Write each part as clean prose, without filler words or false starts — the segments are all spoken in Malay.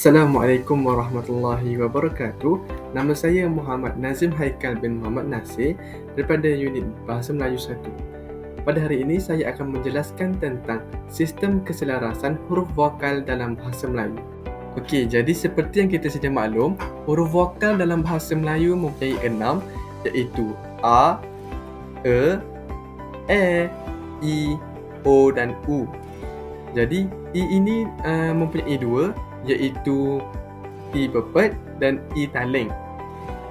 Assalamualaikum warahmatullahi wabarakatuh. Nama saya Muhammad Nazim Haikal bin Muhammad Nasir daripada unit Bahasa Melayu 1. Pada hari ini saya akan menjelaskan tentang sistem keselarasan huruf vokal dalam bahasa Melayu. Okey, jadi seperti yang kita sedia maklum, huruf vokal dalam bahasa Melayu mempunyai 6, iaitu A, E, I, O dan U. Jadi I ini mempunyai 2, iaitu I pepet dan I taling.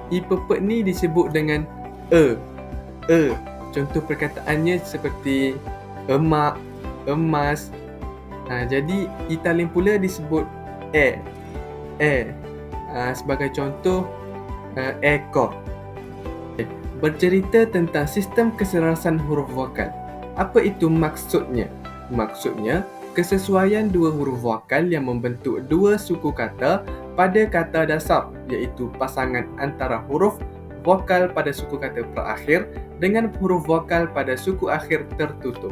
I pepet ni disebut dengan E. Contoh perkataannya seperti emak, emas. Jadi I taling pula disebut E. Sebagai contoh ekor. Bercerita tentang sistem keselarasan huruf vokal. Apa itu maksudnya? Maksudnya, kesesuaian dua huruf vokal yang membentuk dua suku kata pada kata dasar, iaitu pasangan antara huruf vokal pada suku kata terakhir dengan huruf vokal pada suku akhir tertutup.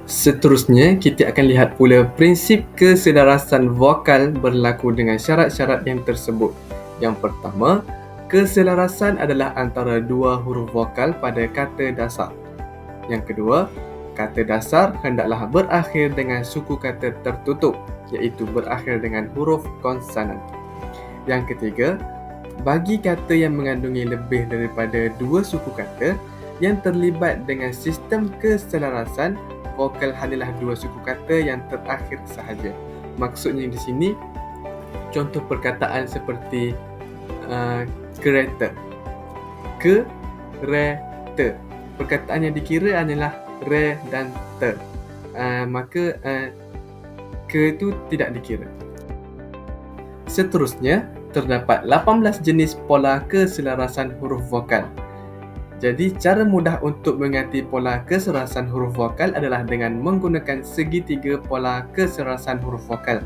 Seterusnya, kita akan lihat pula prinsip keselarasan vokal berlaku dengan syarat-syarat yang tersebut. Yang pertama, keselarasan adalah antara dua huruf vokal pada kata dasar. Yang kedua, kata dasar hendaklah berakhir dengan suku kata tertutup, iaitu berakhir dengan huruf konsonan. Yang ketiga, bagi kata yang mengandungi lebih daripada dua suku kata yang terlibat dengan sistem keselarasan, vokal hanyalah dua suku kata yang terakhir sahaja. Maksudnya di sini, contoh perkataan seperti kereta. Kereta. Perkataan yang dikira adalah re dan te. Maka ke itu tidak dikira. Seterusnya, terdapat 18 jenis pola keselarasan huruf vokal. Jadi, cara mudah untuk mengerti pola keselarasan huruf vokal adalah dengan menggunakan segitiga pola keselarasan huruf vokal.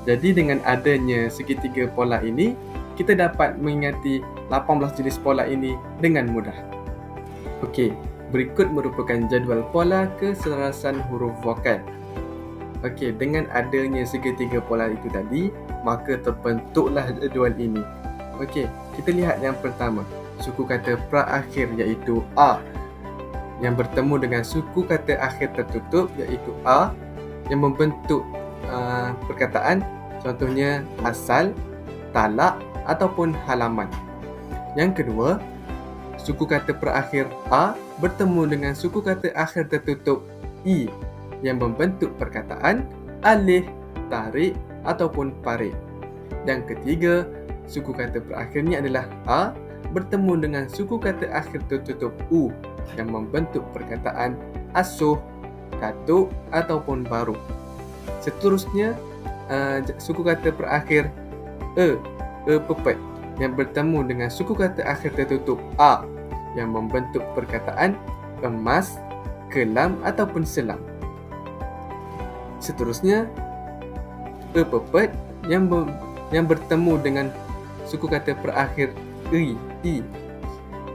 Jadi, dengan adanya segitiga pola ini, kita dapat mengerti 18 jenis pola ini dengan mudah. Okey, berikut merupakan jadual pola keselarasan huruf vokal. Okey, dengan adanya segitiga pola itu tadi, maka terbentuklah jadual ini. Okey, kita lihat yang pertama, suku kata praakhir iaitu A yang bertemu dengan suku kata akhir tertutup iaitu A yang membentuk perkataan, contohnya asal, talak ataupun halaman. Yang kedua, suku kata perakhir A bertemu dengan suku kata akhir tertutup I yang membentuk perkataan alih, tarik ataupun parik. Yang ketiga, suku kata perakhir ni adalah A bertemu dengan suku kata akhir tertutup U yang membentuk perkataan asuh, katuk ataupun baru. Seterusnya, suku kata perakhir E pepet yang bertemu dengan suku kata akhir tertutup A yang membentuk perkataan emas, kelam ataupun selam. Seterusnya, E pepet yang bertemu dengan suku kata perakhir I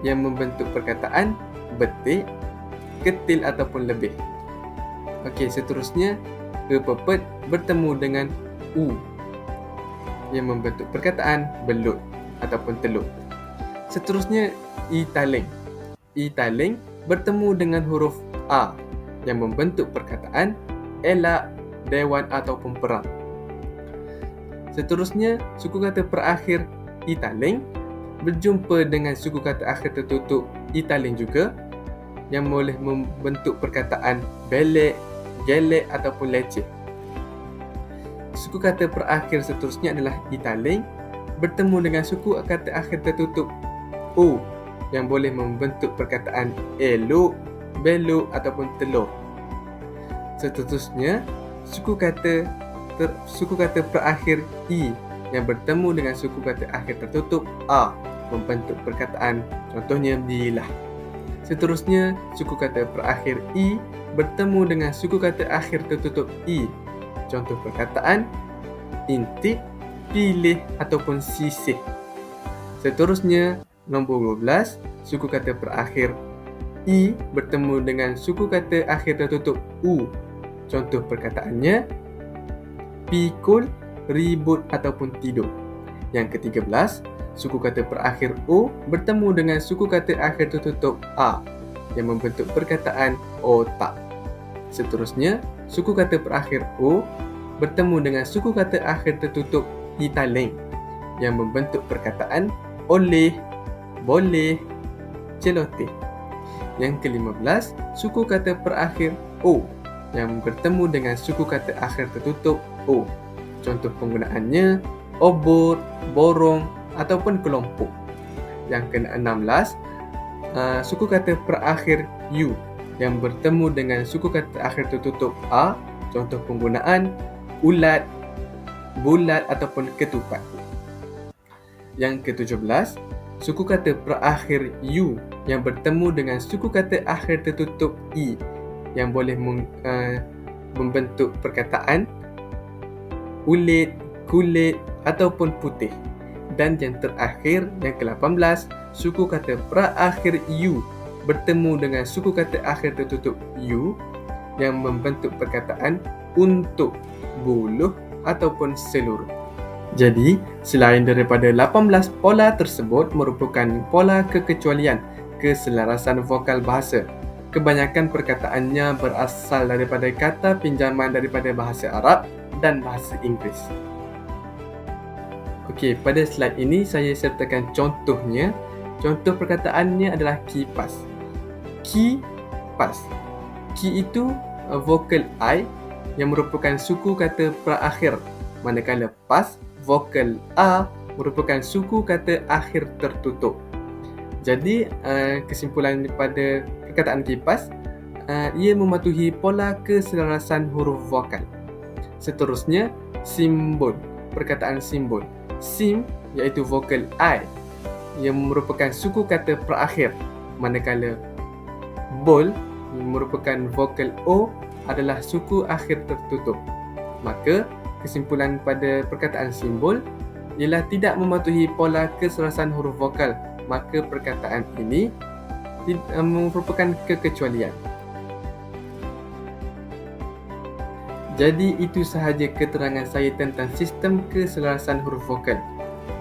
yang membentuk perkataan betik, ketil ataupun lebih. Okey, seterusnya E pepet bertemu dengan U yang membentuk perkataan belut ataupun telur. Seterusnya, I taling bertemu dengan huruf A yang membentuk perkataan elak, dewan ataupun perang. Seterusnya, suku kata perakhir I taling berjumpa dengan suku kata akhir tertutup I taling juga yang boleh membentuk perkataan belek, gelek ataupun leceh. Suku kata perakhir seterusnya adalah I taling bertemu dengan suku kata akhir tertutup O yang boleh membentuk perkataan elok, belok ataupun telur. Seterusnya, suku kata perakhir I yang bertemu dengan suku kata akhir tertutup A membentuk perkataan, contohnya bilah. Seterusnya, suku kata perakhir I bertemu dengan suku kata akhir tertutup I. Contoh perkataan intip, pilih ataupun sisih. Seterusnya, nombor 12, suku kata perakhir I bertemu dengan suku kata akhir tertutup U. Contoh perkataannya pikul, ribut ataupun tidur. Yang ke-13, suku kata berakhir O bertemu dengan suku kata akhir tertutup A yang membentuk perkataan otak. Seterusnya, suku kata berakhir O bertemu dengan suku kata akhir tertutup Italing yang membentuk perkataan oleh, boleh, celoteh. Yang ke-15, suku kata berakhir O yang bertemu dengan suku kata akhir tertutup O. Contoh penggunaannya obor, borong ataupun kelompok. Yang ke-16, suku kata berakhir U yang bertemu dengan suku kata akhir tertutup A. Contoh penggunaan ulat, bulat ataupun ketupat. Yang ke-17, suku kata berakhir U yang bertemu dengan suku kata akhir tertutup I yang boleh membentuk perkataan ulit, kulit ataupun putih. Dan yang terakhir, yang ke-18, suku kata berakhir U bertemu dengan suku kata akhir tertutup U yang membentuk perkataan untuk, buluh ataupun seluruh. Jadi, selain daripada 18 pola tersebut merupakan pola kekecualian keselarasan vokal bahasa. Kebanyakan perkataannya berasal daripada kata pinjaman daripada bahasa Arab dan bahasa Inggeris. Okey, pada slide ini saya sertakan contohnya. Contoh perkataannya adalah kipas. Kipas. Ki itu vokal I yang merupakan suku kata berakhir, manakala pas vokal A merupakan suku kata akhir tertutup. Jadi, kesimpulan daripada perkataan kipas, ia mematuhi pola keselarasan huruf vokal. Seterusnya, simbol. Perkataan simbol. Sim iaitu vokal I yang merupakan suku kata berakhir, manakala bol merupakan vokal O adalah suku akhir tertutup. Maka, kesimpulan pada perkataan simbol ialah tidak mematuhi pola keselarasan huruf vokal. Maka perkataan ini merupakan kekecualian. Jadi itu sahaja keterangan saya tentang sistem keselarasan huruf vokal.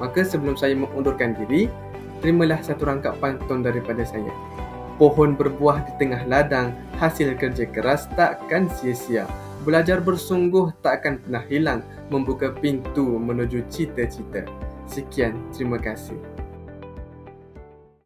Maka sebelum saya mengundurkan diri, terimalah satu rangkap pantun daripada saya. Pohon berbuah di tengah ladang, hasil kerja keras takkan sia-sia. Belajar bersungguh takkan pernah hilang, membuka pintu menuju cita-cita. Sekian, terima kasih.